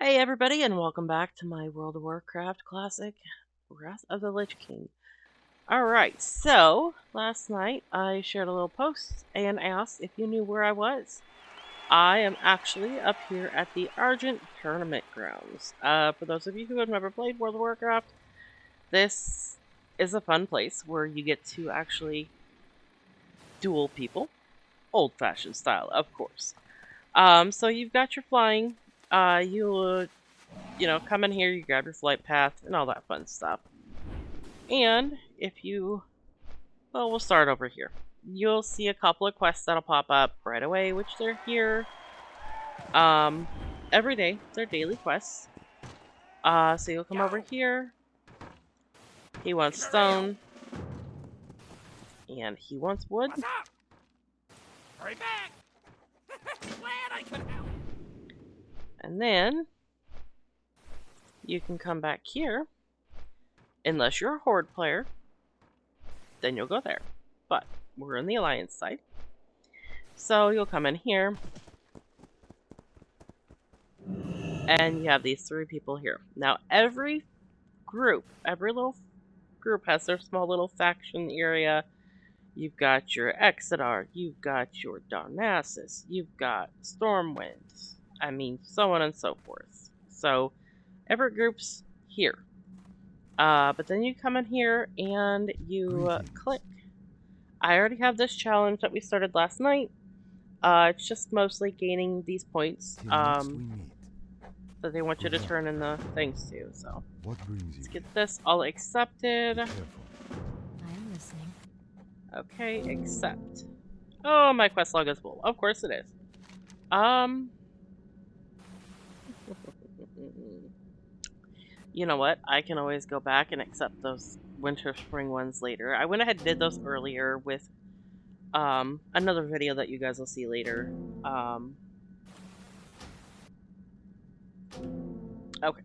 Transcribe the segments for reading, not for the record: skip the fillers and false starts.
Hey everybody, and welcome back to my World of Warcraft Classic Wrath of the Lich King. Alright, so last night I shared a little post and asked if you knew where I was. I am actually up here at the Argent Tournament Grounds. For those of you who have never played World of Warcraft, this is a fun place where you get to actually duel people. Old-fashioned style, of course. So you've got your flying, you come in here, you grab your flight path, and all that fun stuff. And if you, well, we'll start over here. You'll see a couple of quests that'll pop up right away, which they're here. Every day, they're daily quests. So you'll come over here. He wants stone. And he wants wood. What's up? Hurry back! Glad I could help. And then you can come back here. Unless you're a Horde player, then you'll go there. But we're in the Alliance side. So you'll come in here. And you have these three people here. Now every little group has their small little faction area. You've got your Exodar, you've got your Darnassus, you've got Stormwind. I mean, so on and so forth. So every group's here. But then you come in here and you click. I already have this challenge that we started last night. It's just mostly gaining these points that they want you to turn in the things to. So let's get this all accepted. I am listening. Okay, accept. Oh, my quest log is full. Of course it is. You know what? I can always go back and accept those winter spring ones later. I went ahead and did those earlier with another video that you guys will see later. Okay.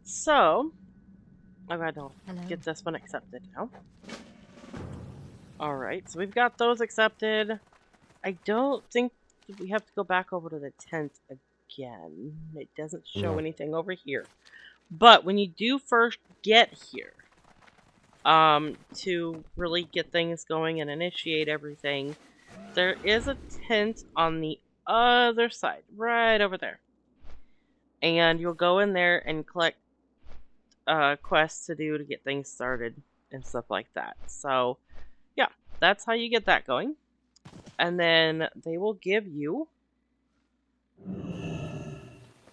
So I'm going to get this one accepted now. Alright, so we've got those accepted. I don't think we have to go back over to the tent again. It doesn't show anything over here. But when you do first get here, to really get things going and initiate everything, there is a tent on the other side, right over there. And you'll go in there and collect quests to do to get things started and stuff like that. So, yeah, that's how you get that going. And then they will give you,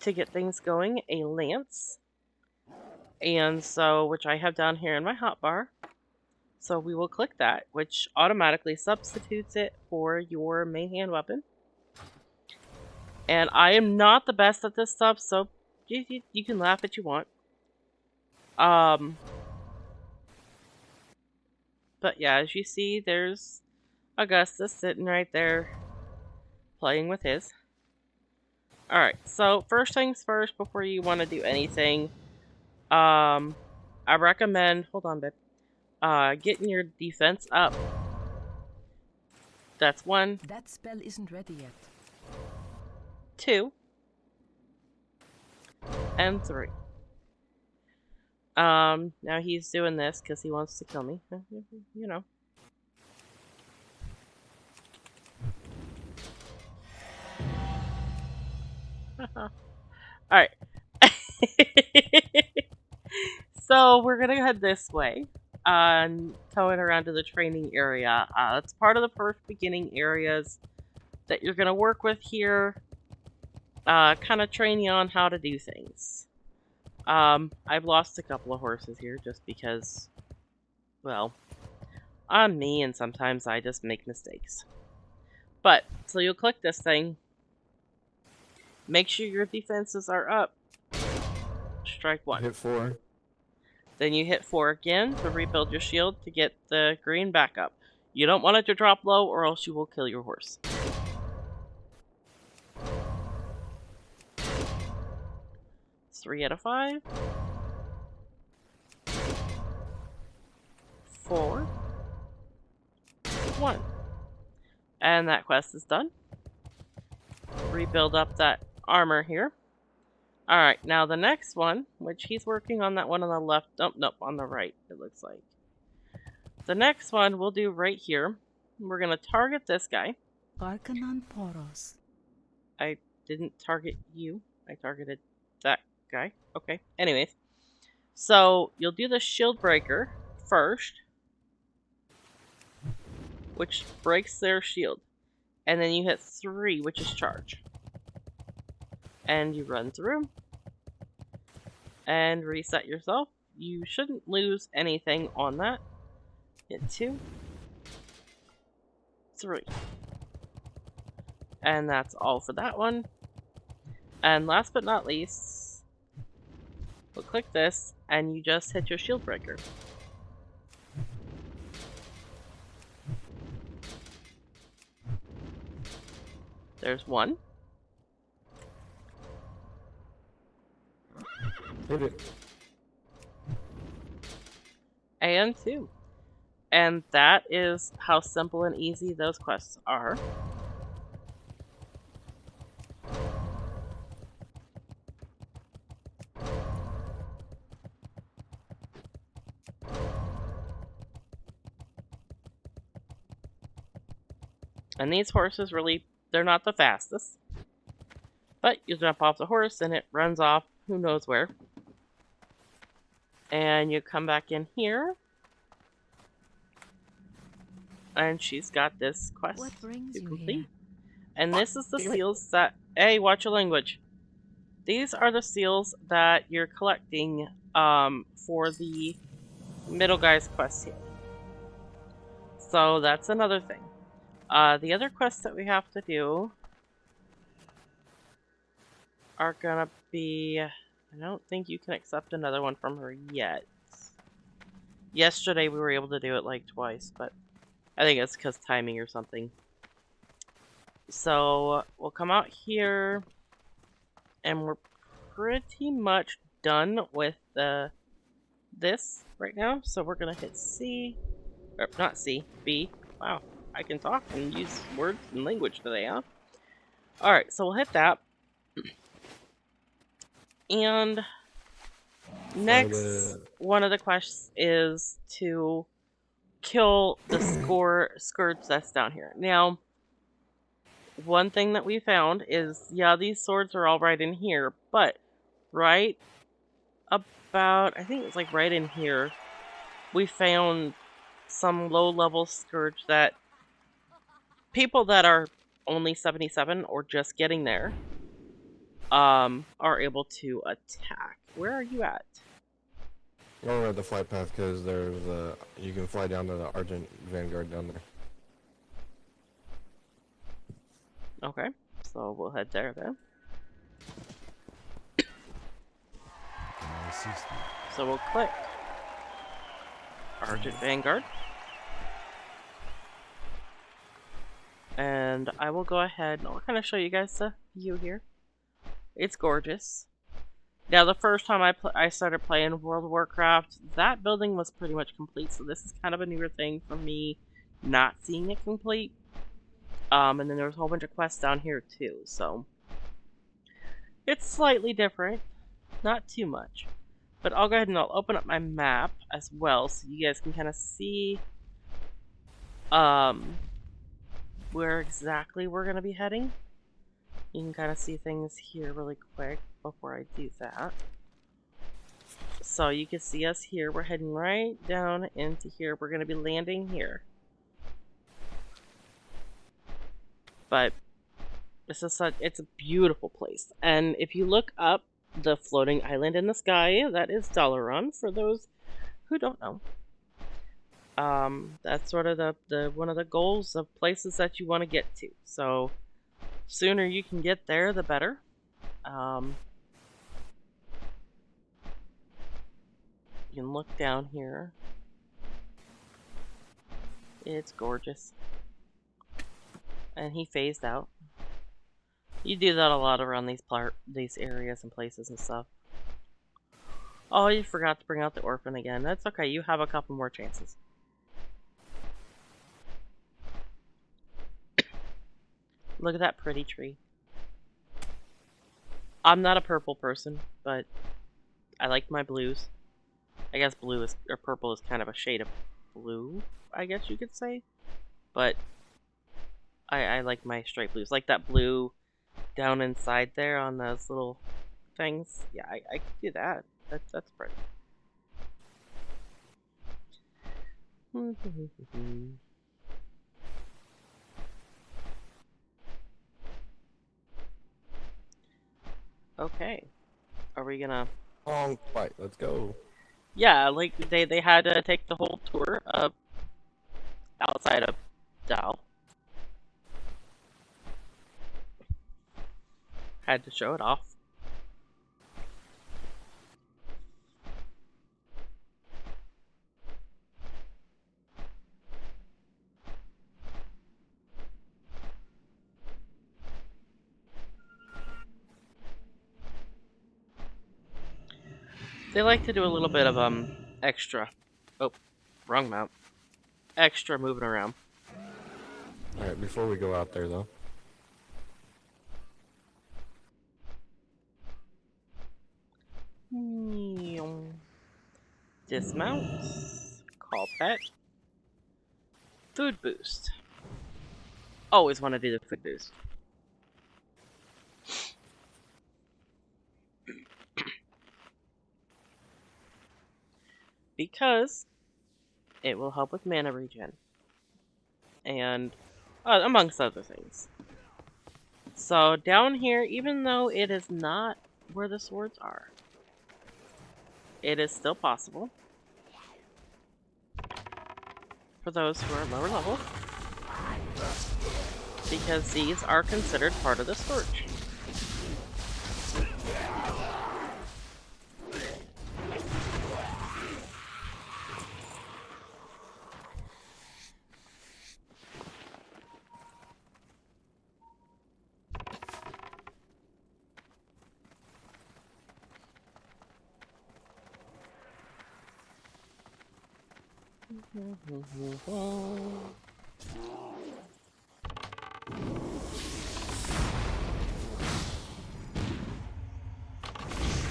to get things going, a lance. And so, which I have down here in my hotbar. So we will click that, which automatically substitutes it for your main hand weapon. And I am not the best at this stuff, so you can laugh if you want. But yeah, as you see, there's Augustus sitting right there playing with his. Alright, so first things first, before you want to do anything, I recommend, hold on, babe, getting your defense up. That's 1. That spell isn't ready yet. 2. And 3. Now he's doing this because he wants to kill me. You know. Alright. So we're gonna head this way. Going around to the training area. It's part of the first beginning areas that you're gonna work with here. Kind of train you on how to do things. I've lost a couple of horses here just because, well, I'm me and sometimes I just make mistakes. But, so you'll click this thing. Make sure your defenses are up. Strike 1. Hit 4. Then you hit 4 again to rebuild your shield to get the green back up. You don't want it to drop low or else you will kill your horse. It's 3 out of 5. 4. 1. And that quest is done. Rebuild up that armor here. Alright, now the next one, which he's working on that one on the left. Oh, nope, on the right, it looks like. The next one we'll do right here. We're going to target this guy. Arcanon Poros. I didn't target you. I targeted that guy. Okay, anyways. So, you'll do the shield breaker first, which breaks their shield. And then you hit 3, which is charge. And you run through. And reset yourself. You shouldn't lose anything on that. Hit 2. 3. And that's all for that one. And last but not least, we'll click this, and you just hit your shield breaker. There's 1. Hit it. And 2. And that is how simple and easy those quests are. And these horses really, they're not the fastest. But you jump off the horse and it runs off who knows where. And you come back in here. And she's got this quest What brings to you complete. here? And this is the seals that... Hey, watch your language. These are the seals that you're collecting for the middle guy's quest here. So that's another thing. The other quests that we have to do are gonna be... I don't think you can accept another one from her yet. Yesterday we were able to do it like twice, but I think it's because timing or something. So we'll come out here, and we're pretty much done with this right now. So we're gonna hit C, or not C, B. Wow, I can talk and use words and language today, huh? Alright, so we'll hit that. And next, one of the quests is to kill the scourge that's down here. Now, one thing that we found is, yeah, these swords are all right in here, but right about, I think it's like right in here, we found some low-level scourge that people that are only 77 or just getting there are able to attack. Where are you at? We're at the flight path because there's you can fly down to the Argent Vanguard down there. Okay, so we'll head there then. So we'll click Argent Vanguard. And I will go ahead and I'll kind of show you guys the view here. It's gorgeous. Now, the first time I started playing World of Warcraft, that building was pretty much complete, so this is kind of a newer thing for me not seeing it complete. And then there was a whole bunch of quests down here too, so it's slightly different, not too much. But I'll go ahead and I'll open up my map as well, so you guys can kind of see where exactly we're going to be heading. You can kind of see things here really quick before I do that. So you can see us here. We're heading right down into here. We're going to be landing here. But this is it's a beautiful place. And if you look up the floating island in the sky, that is Dalaran, for those who don't know. That's sort of the one of the goals of places that you want to get to. So sooner you can get there, the better. You can look down here. It's gorgeous. And he phased out. You do that a lot around these areas and places and stuff. Oh, you forgot to bring out the orphan again. That's okay, you have a couple more chances. Look at that pretty tree. I'm not a purple person, but I like my blues. I guess blue is or purple is kind of a shade of blue, I guess you could say. But I like my straight blues, like that blue down inside there on those little things. Yeah, I could do that. That's pretty. Okay, are we gonna? Long fight. Let's go. Yeah, like they had to take the whole tour outside of Dal. Had to show it off. They like to do a little bit of extra. Oh, wrong mount. Extra moving around. All right, before we go out there though. Dismount. Call pet. Food boost. Always want to do the food boost. Because it will help with mana regen. And amongst other things. So down here, even though it is not where the swords are, it is still possible for those who are lower level, because these are considered part of the scourge.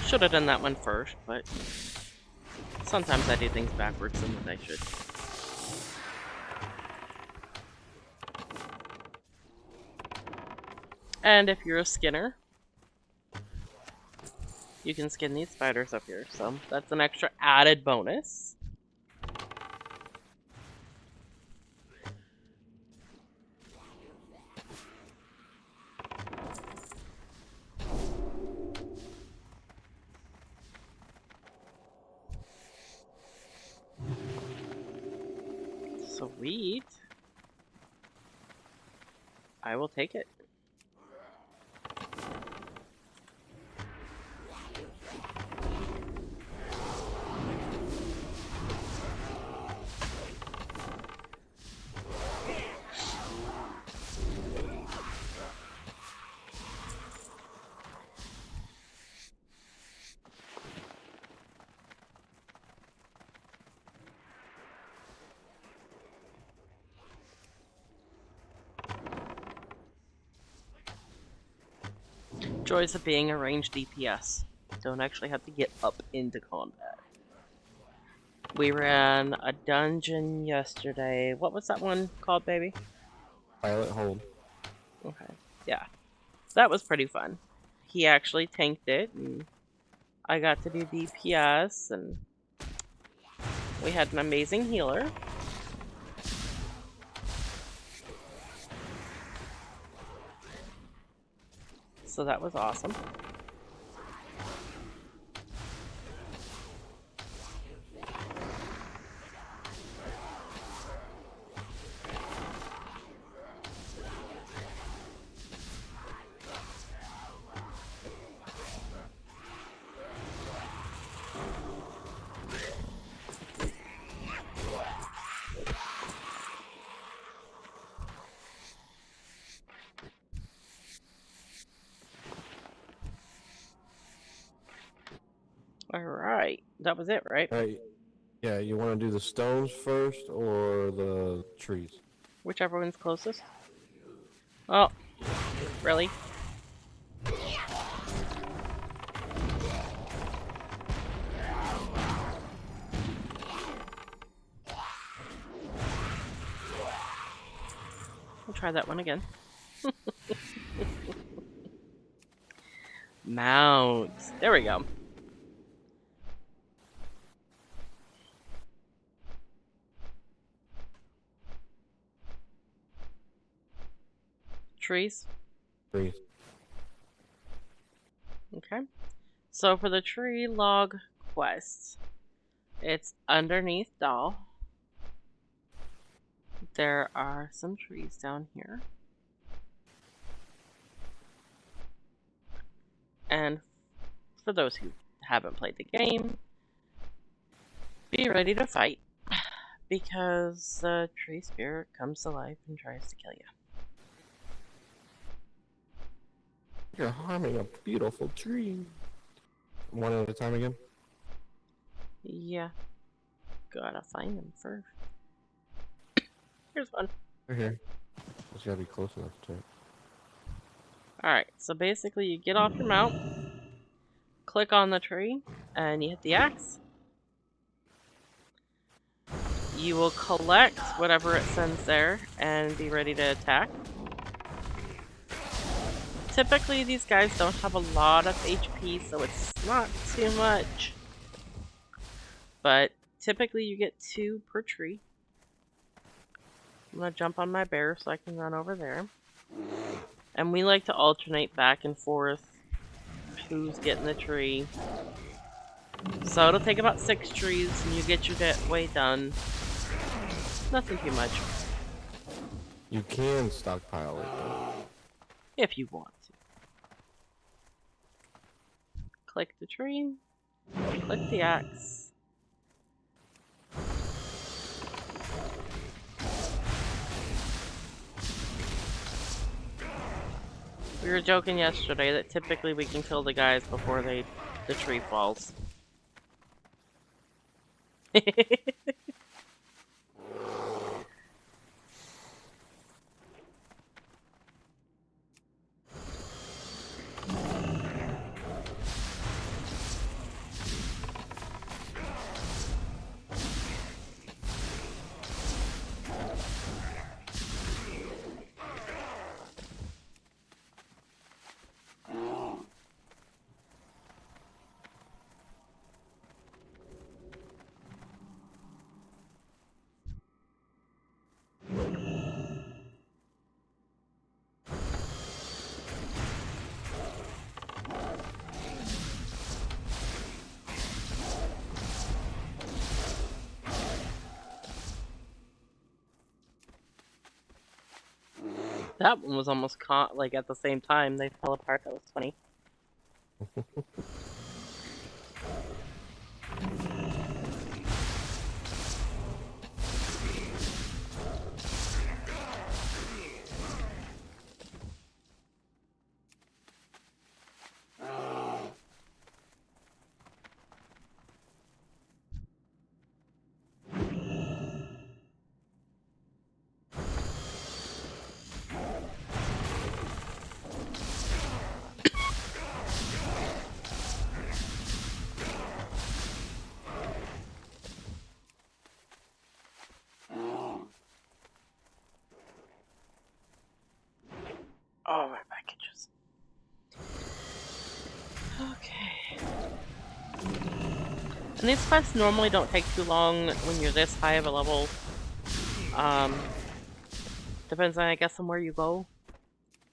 Should have done that one first, but sometimes I do things backwards than what I should. And if you're a skinner, you can skin these spiders up here, so that's an extra added bonus. Sweet. I will take it. Joys of being a ranged DPS. Don't actually have to get up into combat. We ran a dungeon yesterday. What was that one called, baby? Pilot hold. Okay. Yeah. That was pretty fun. He actually tanked it, and I got to do DPS, and we had an amazing healer. So that was awesome. Alright. That was it, right? Hey, yeah, you want to do the stones first or the trees? Whichever one's closest. Oh, really? try that one again. Mount. There we go. Trees. Trees. Okay. So for the tree log quest, it's underneath Doll. There are some trees down here. And for those who haven't played the game, be ready to fight. Because the tree spirit comes to life and tries to kill you. You're harming a beautiful tree. One at a time again? Yeah. Gotta find them first. Here's one. They're here. Just gotta be close enough to it. Alright, so basically you get off your mount, click on the tree, and you hit the axe. You will collect whatever it sends there and be ready to attack. Typically these guys don't have a lot of HP, so it's not too much. But typically you get 2 per tree. I'm gonna jump on my bear so I can run over there. And we like to alternate back and forth who's getting the tree. So it'll take about 6 trees and you get your way done. Nothing too much. You can stockpile it though. If you want to. Click the tree. Click the axe. We were joking yesterday that typically we can kill the guys before the tree falls. That one was almost caught, like, at the same time. They fell apart. That was funny. Oh, my packages. Okay. And these quests normally don't take too long when you're this high of a level. Depends on, I guess, on where you go.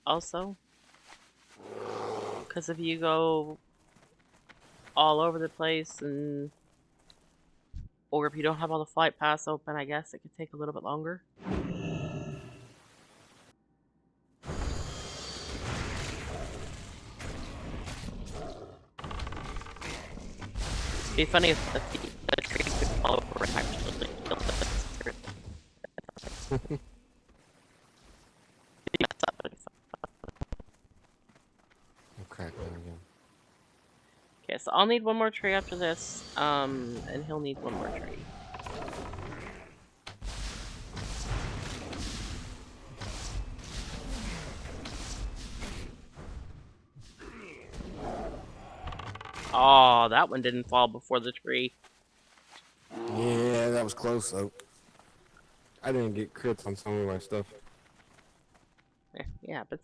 Also. Because if you go all over the place and... Or if you don't have all the flight paths open, I guess it could take a little bit longer. It'd be funny if the tree could fall over and actually kill the spirit. I'm cracking again. Okay, so I'll need one more tree after this, and he'll need one more tree. Oh, that one didn't fall before the tree. Yeah, that was close though. I didn't get crits on some of my stuff. Yeah, but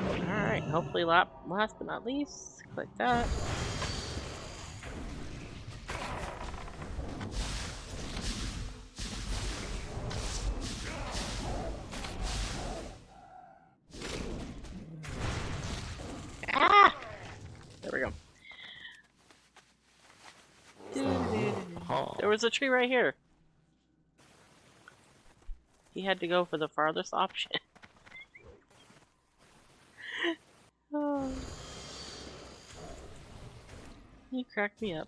alright, hopefully last but not least, click that. Ah! There we go. There was a tree right here. He had to go for the farthest option. Oh. You cracked me up.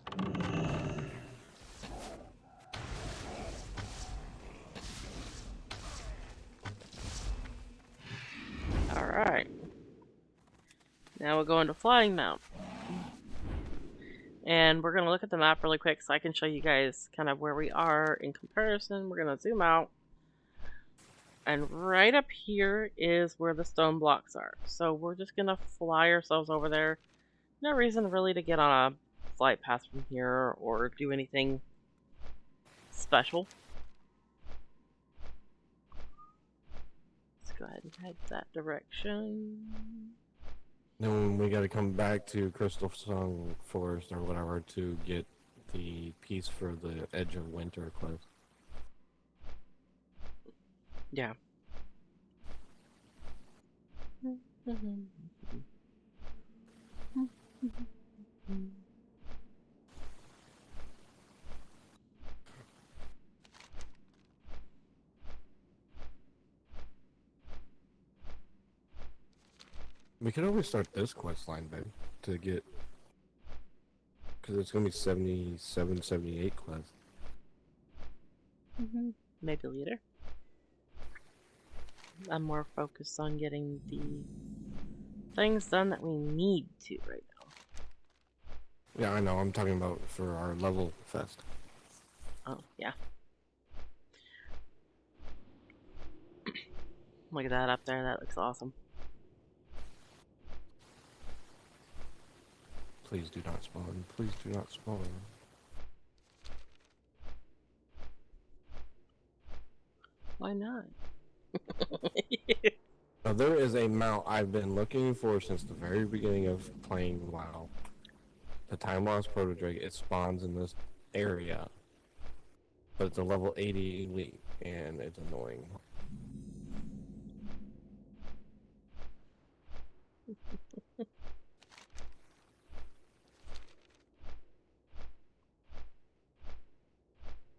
Alright. Now we're going to Flying Mount. And we're going to look at the map really quick so I can show you guys kind of where we are in comparison. We're going to zoom out. And right up here is where the stone blocks are. So we're just going to fly ourselves over there. No reason really to get on a flight path from here or do anything special. Let's go ahead and head that direction. Then we gotta come back to Crystal Song Forest or whatever to get the piece for the Edge of Winter quest. Yeah. We could always start this quest line, baby, to get, because it's gonna be 77, 78 quests. Maybe later. I'm more focused on getting the things done that we need to right now. Yeah, I know. I'm talking about for our level fest. Oh, yeah. Look at that up there. That looks awesome. Please do not spawn. Please do not spawn. Why not? Now, there is a mount I've been looking for since the very beginning of playing WoW. The Time Lost Protodrake. It spawns in this area. But it's a level 80 elite, and it's annoying.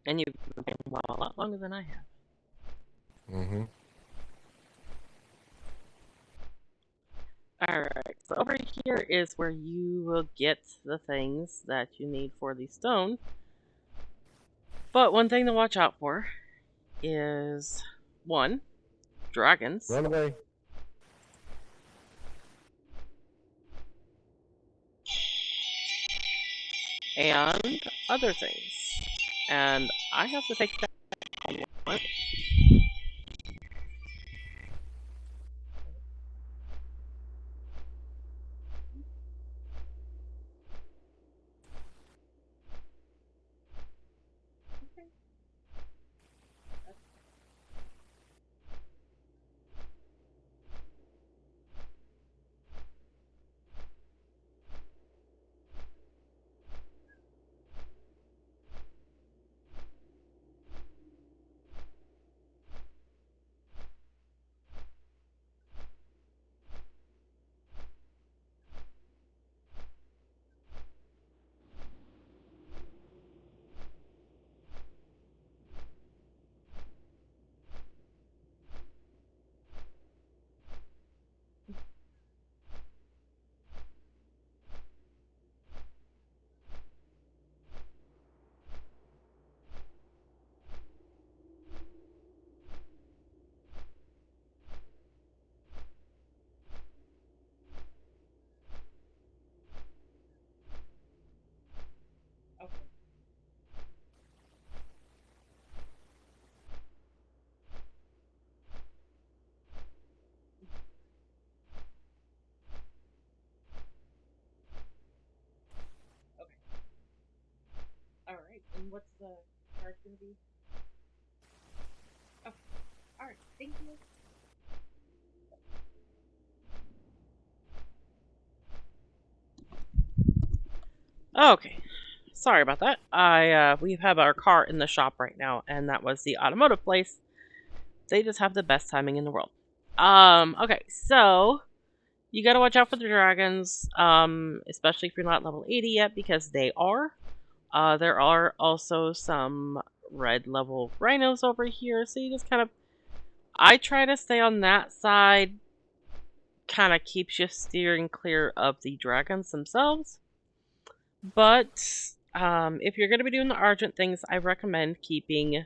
And you've been playing WoW a lot longer than I have. Mm-hmm. Alright, so over here is where you will get the things that you need for the stone. But one thing to watch out for is, one, dragons. Run away. And other things. And I have to take that one. Okay. Okay. Alright, and what's the charge gonna be? Okay. Alright, thank you. Okay. Sorry about that. We have our car in the shop right now, and that was the automotive place. They just have the best timing in the world. Okay, so you gotta watch out for the dragons, especially if you're not level 80 yet, because they are. There are also some red level rhinos over here, so you just kind of... I try to stay on that side, kind of keeps you steering clear of the dragons themselves. But if you're going to be doing the Argent things, I recommend keeping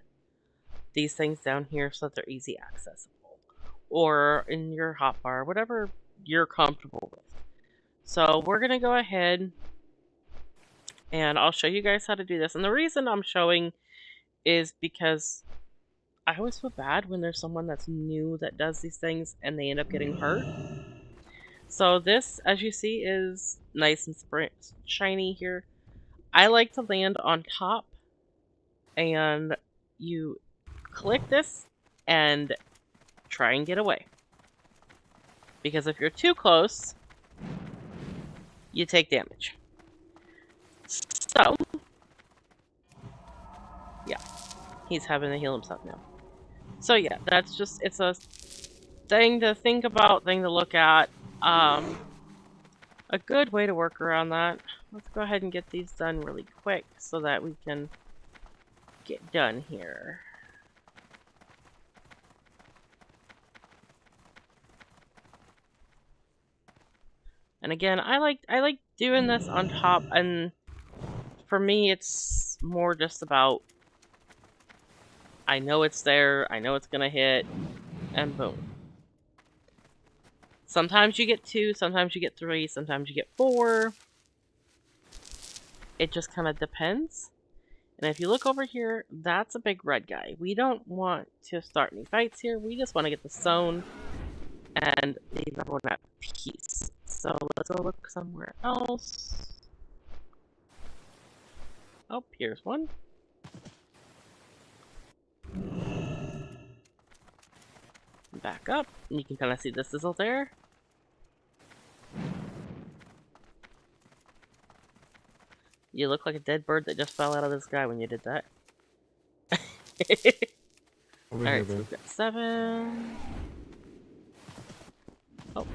these things down here so that they're easy accessible. Or in your hotbar, whatever you're comfortable with. So we're going to go ahead and I'll show you guys how to do this. And the reason I'm showing is because I always feel bad when there's someone that's new that does these things and they end up getting hurt. So this, as you see, is nice and shiny here. I like to land on top, and you click this and try and get away. Because if you're too close, you take damage. So, yeah, he's having to heal himself now. So yeah, that's just, it's a thing to think about, thing to look at. A good way to work around that. Let's go ahead and get these done really quick so that we can get done here. And again, I like doing this on top, and for me it's more just about, I know it's there, I know it's gonna hit, and boom. Sometimes you get 2, sometimes you get 3, sometimes you get 4. It just kind of depends. And if you look over here, that's a big red guy. We don't want to start any fights here. We just want to get the zone and leave everyone at peace. So let's go look somewhere else. Oh, here's one. Back up. You can kind of see the sizzle there. You look like a dead bird that just fell out of the sky when you did that. Alright, so we've got 7. Oh.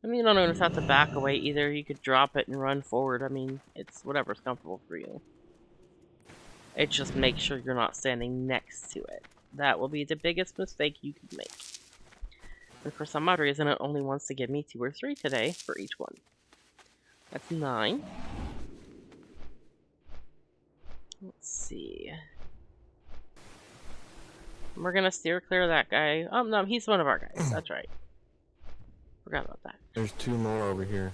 I mean, you don't even have to back away either. You could drop it and run forward. I mean, it's whatever's comfortable for you. It just makes sure you're not standing next to it. That will be the biggest mistake you could make. And for some odd reason, it only wants to give me 2 or 3 today for each one. That's 9. Let's see. We're gonna steer clear of that guy. Oh, no, he's one of our guys. That's right. Forgot about that. There's 2 more over here.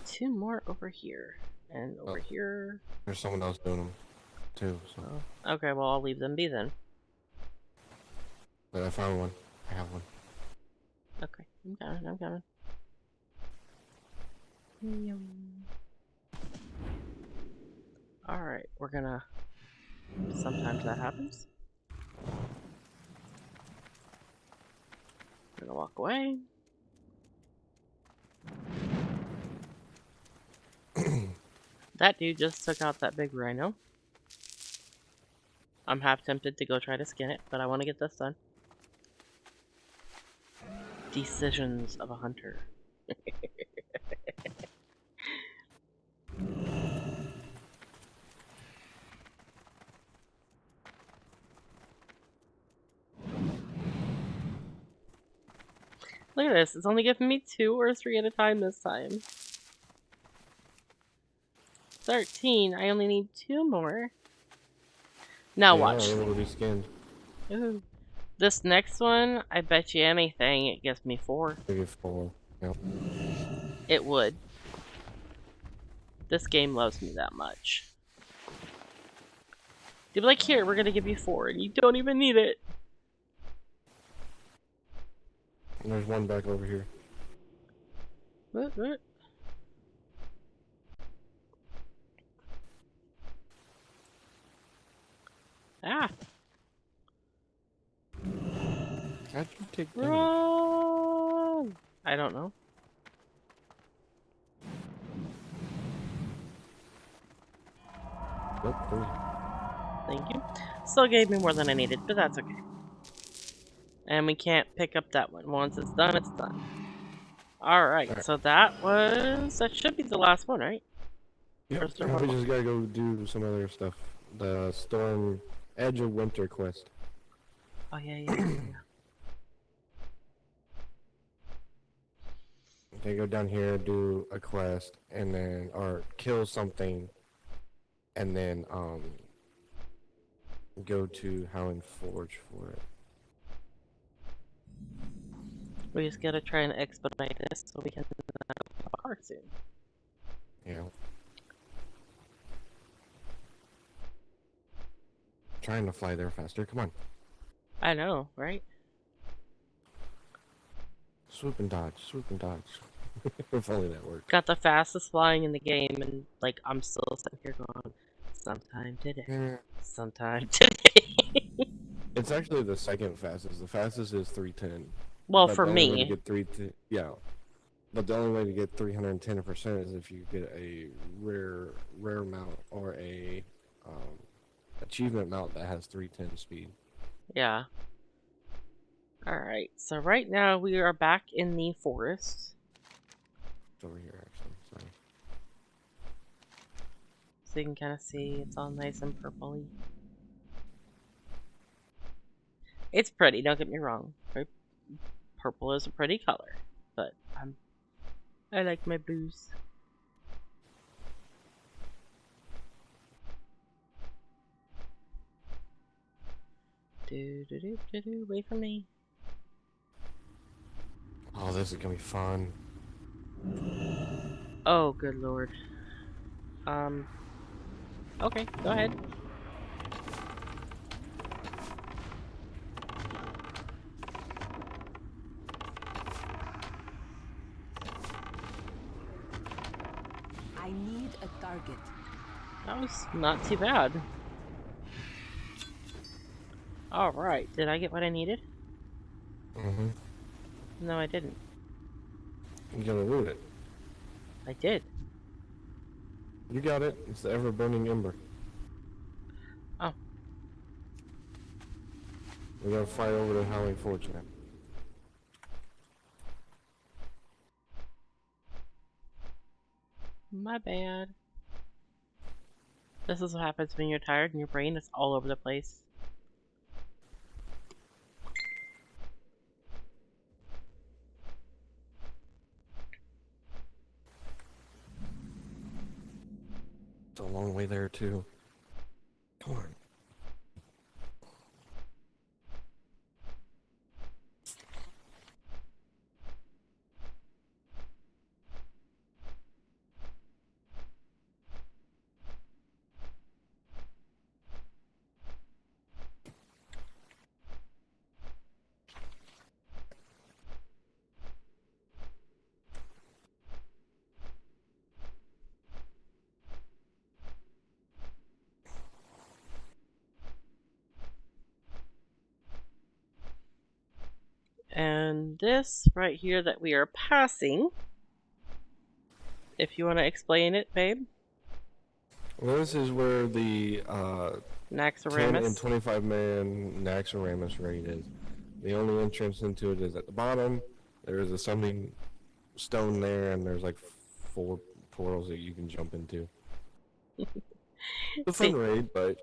2 more over here. And over here. There's someone else doing them, too. So. Oh. Okay, well, I'll leave them be then. But I found one. I have one. Okay, I'm coming. Alright, we're gonna... Sometimes that happens. I'm gonna walk away. That dude just took out that big rhino. I'm half tempted to go try to skin it, but I want to get this done. Decisions of a hunter. Look at this, it's only giving me 2 or 3 at a time this time. 13, I only need 2 more. Now watch. Yeah, it'll be skinned. Ooh. This next one, I bet you anything, it gives me 4. Maybe 4. Yep. It would. This game loves me that much. They'd be like, here, we're gonna give you 4, and you don't even need it. And there's one back over here. What? Ah! How'd you take damage? Run! I don't know. Nope, 3. Thank you. Still gave me more than I needed, but that's okay. And we can't pick up that one. Once it's done, it's done. Alright, Alright. so that should be the last one, right? Or Yep, is there now one we more? just gotta go do some other stuff. The Storm Edge of Winter quest. Oh, yeah. Okay, go down here, do a quest, and then, or kill something, and then, go to Howling Forge for it. We just gotta try and expedite this so we can have a car soon. Yeah. Trying to fly there faster, come on. I know, right? Swoop and dodge, swoop and dodge. If only that worked. Got the fastest flying in the game, and like I'm still sitting here going, sometime today, Yeah. sometime today. It's actually the second fastest. The fastest is 310. Well, But for the only way to me, get 310, yeah. But the only way to get 310% is if you get a rare mount or a achievement mount that has 310 speed. yeah. Alright, so right now we are back in the forest. It's over here, actually. Sorry. So you can kind of see it's all nice and purpley. It's pretty, don't get me wrong. Purple is a pretty color, but I like my blues. Wait for me. Oh, this is gonna be fun. Oh, good lord. Okay, go ahead. I need a target. That was not too bad. Alright, did I get what I needed? Mm-hmm. No, I didn't. You gotta loot it. I did. You got it. It's the ever-burning ember. Oh. We gotta fly over to Howling Forge now. My bad. This is what happens when you're tired and your brain is all over the place. It's a long way there, too. Come on. And this right here that we are passing, if you want to explain it, babe. Well, this is where the 10 and Naxxramas. 25 man Naxxramas raid is. The only entrance into it is at the bottom. There is a summoning stone there, and there's like 4 portals that you can jump into. It's a fun See, raid, but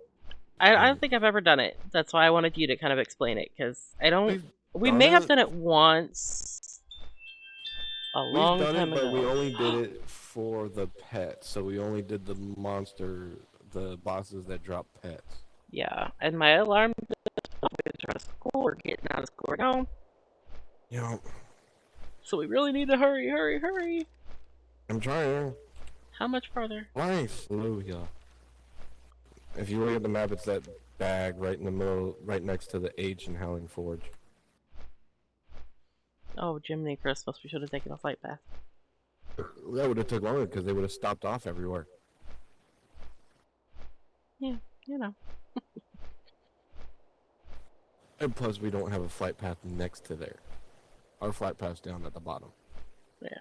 I don't think I've ever done it. That's why I wanted you to kind of explain it, because I don't. we've We done may have it. done it once a We've long done time it, but we ago. only did it for the pets. So we only did the the bosses that drop pets. Yeah, and my alarm is out of school or getting out of school right now. You know, So we really need to hurry. I'm trying. How much farther? Nice, Hallelujah. If you look at the map, it's that bag right in the middle, right next to the H in Howling Forge. Oh, Jiminy Christmas, we should have taken a flight path. That would have took longer because they would have stopped off everywhere. Yeah, you know. And plus, we don't have a flight path next to there. Our flight path's down at the bottom. Yeah.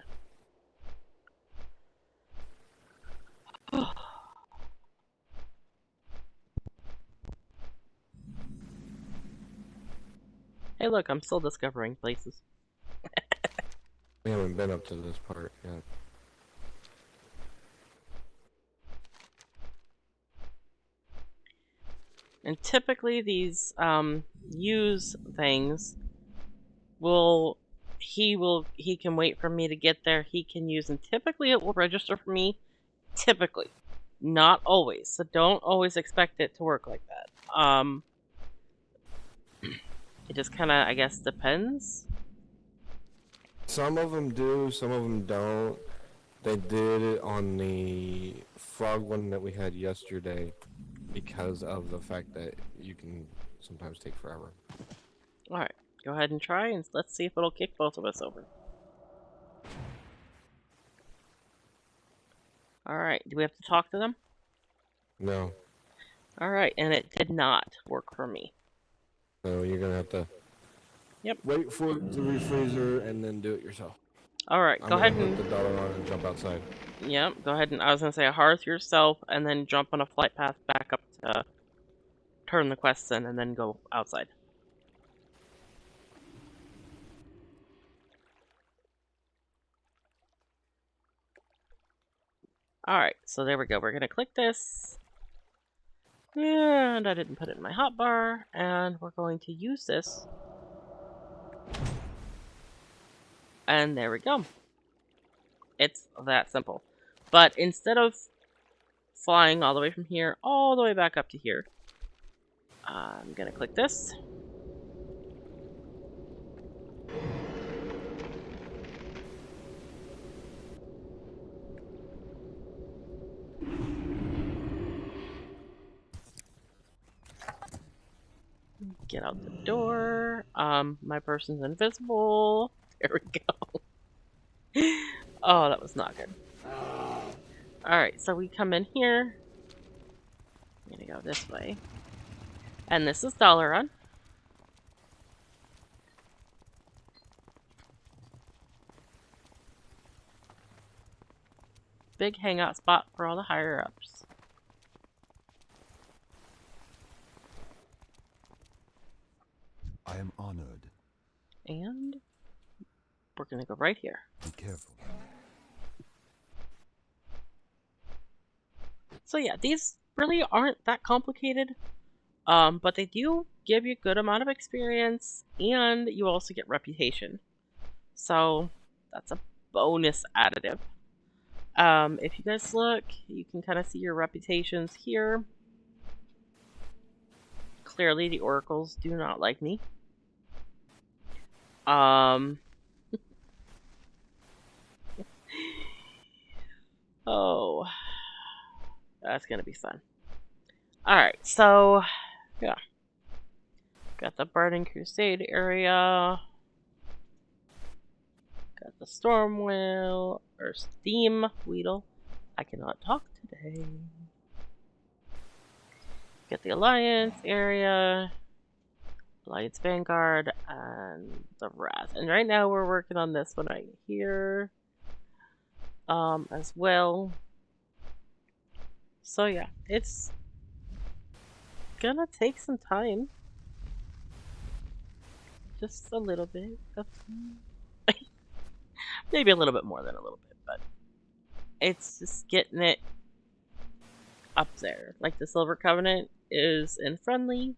Hey, look, I'm still discovering places. We haven't been up to this part yet. And typically these use things he can wait for me to get there, he can use, and typically it will register for me. Typically. Not always. So don't always expect it to work like that. It just kinda, I guess, depends. Some of them do, some of them don't. They did it on the frog one that we had yesterday because of the fact that you can sometimes take forever. Alright. Go ahead and try and let's see if it'll kick both of us over. Alright, do we have to talk to them? No. Alright, and it did not work for me. So you're gonna have to wait for it to refreezer and then do it yourself. Alright, I'm go gonna ahead put and... the dollar on and jump outside. Yep, go ahead and... I was gonna say hearth yourself and then jump on a flight path back up to turn the quests in and then go outside. Alright, so there we go. We're gonna click this. And I didn't put it in my hotbar. And we're going to use this. And there we go. It's that simple. But instead of flying all the way from here, all the way back up to here, I'm gonna click this. Get out the door. My person's invisible. There we go. Oh, that was not good. Alright, so we come in here. I'm gonna go this way. And this is Dalaran. Big hangout spot for all the higher ups. I am honored. And we're gonna go right here. Be careful. So yeah, these really aren't that complicated. But they do give you a good amount of experience and you also get reputation. So that's a bonus additive. If you guys look, you can kind of see your reputations here. Clearly the oracles do not like me. Oh, that's gonna be fun. Alright, so yeah. Got the Burning Crusade area. Got the Storm Wheel, or Steam Weedle. I cannot talk today. Get the Alliance area, Alliance Vanguard, and the Wrath. And right now we're working on this one right here. As well. So yeah, it's gonna take some time. Just a little bit of time. Maybe a little bit more than a little bit, but it's just getting it up there. Like the Silver Covenant is in friendly,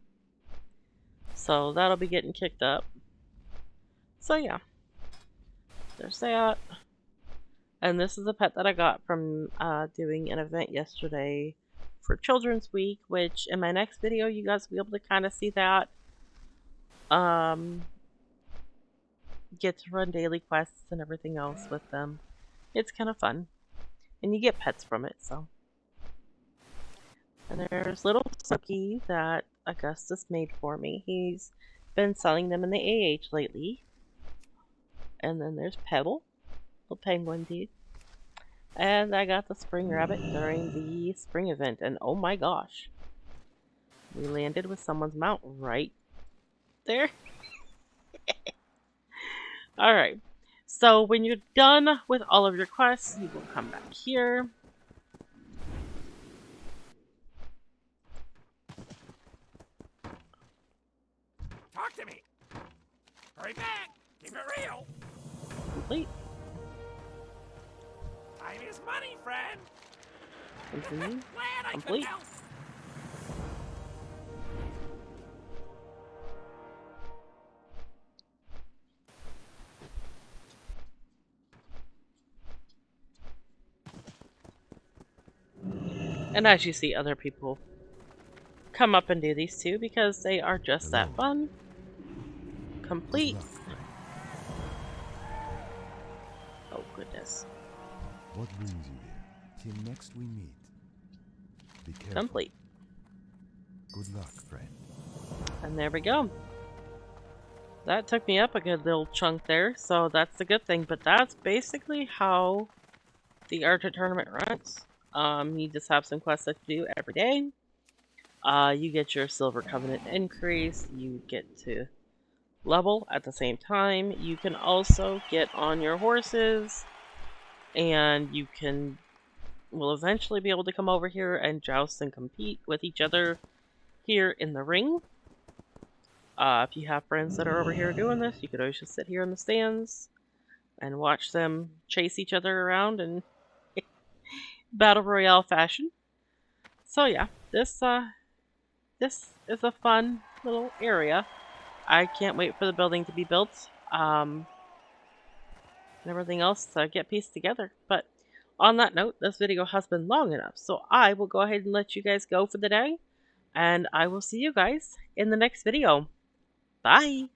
so that'll be getting kicked up. So yeah, there's that. And this is a pet that I got from doing an event yesterday for Children's Week, which in my next video you guys will be able to kind of see that. Get to run daily quests and everything else with them. It's kind of fun. And you get pets from it, so. And there's little Suki that Augustus made for me. He's been selling them in the AH lately. And then there's Pebble, little penguin dude. And I got the spring rabbit during the spring event, and oh my gosh. We landed with someone's mount right there. Alright, so when you're done with all of your quests, you will come back here. Talk to me. Hurry back! Keep it real! Complete. Time is money, friend! Continue. Glad I could Complete. help! And as you see, other people come up and do these too because they are just that Hello. fun. Good Complete. luck, friend. Oh, goodness. What brings you here? Till next we meet. Be careful. Complete. Good luck, friend. And there we go. That took me up a good little chunk there, so that's the good thing. But that's basically how the Arctic tournament runs. You just have some quests that you do every day. You get your Silver Covenant increase. You get to level at the same time. You can also get on your horses, and you will eventually be able to come over here and joust and compete with each other here in the ring. If you have friends that are over here doing this, you could always just sit here in the stands and watch them chase each other around in battle royale fashion. So yeah, this is a fun little area. I can't wait for the building to be built, and everything else to get pieced together. But on that note, this video has been long enough, so I will go ahead and let you guys go for the day, and I will see you guys in the next video. Bye!